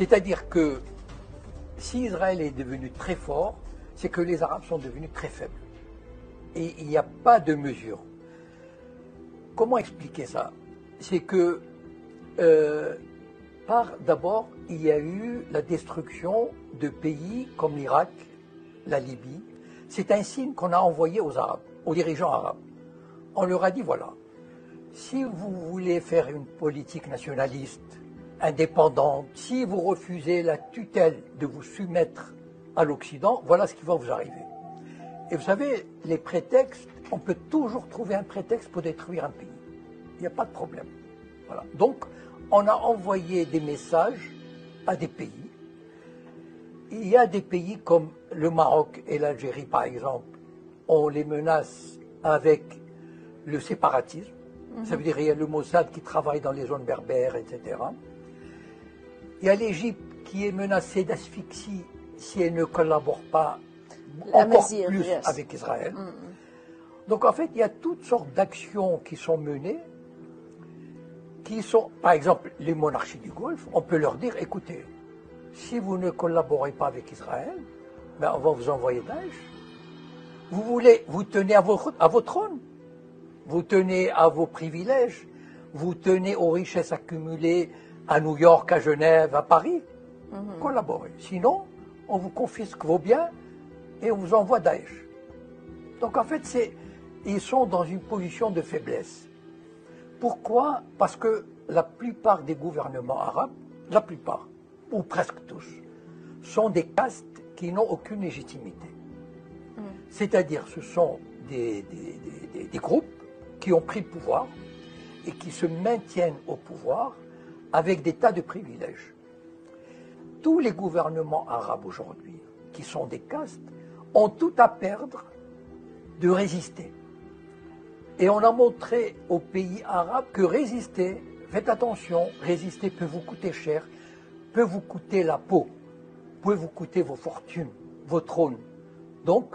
C'est-à-dire que si Israël est devenu très fort, c'est que les Arabes sont devenus très faibles. Et il n'y a pas de mesure. Comment expliquer ça? C'est que, d'abord, il y a eu la destruction de pays comme l'Irak, la Libye. C'est un signe qu'on a envoyé aux Arabes, aux dirigeants arabes. On leur a dit, voilà, si vous voulez faire une politique nationaliste, indépendante, si vous refusez la tutelle de vous soumettre à l'Occident, voilà ce qui va vous arriver. Et vous savez, les prétextes, on peut toujours trouver un prétexte pour détruire un pays. Il n'y a pas de problème. Voilà. Donc, on a envoyé des messages à des pays. Il y a des pays comme le Maroc et l'Algérie, par exemple, on les menace avec le séparatisme. Ça veut dire qu'il y a le Mossad qui travaille dans les zones berbères, etc. Il y a l'Égypte qui est menacée d'asphyxie si elle ne collabore pas encore plus avec Israël. Donc en fait, il y a toutes sortes d'actions qui sont menées, qui sont, par exemple, les monarchies du Golfe, on peut leur dire, écoutez, si vous ne collaborez pas avec Israël, ben on va vous envoyer Daesh. Vous tenez à vos trônes, vous tenez à vos privilèges, vous tenez aux richesses accumulées à New York, à Genève, à Paris. Collaborez. Sinon, on vous confisque vos biens et on vous envoie Daesh. Donc en fait, ils sont dans une position de faiblesse. Pourquoi? Parce que la plupart des gouvernements arabes, la plupart, ou presque tous, sont des castes qui n'ont aucune légitimité. C'est-à-dire, ce sont des groupes qui ont pris le pouvoir et qui se maintiennent au pouvoir avec des tas de privilèges. Tous les gouvernements arabes aujourd'hui, qui sont des castes, ont tout à perdre de résister. Et on a montré aux pays arabes que résister, faites attention, résister peut vous coûter cher, peut vous coûter la peau, peut vous coûter vos fortunes, vos trônes. Donc,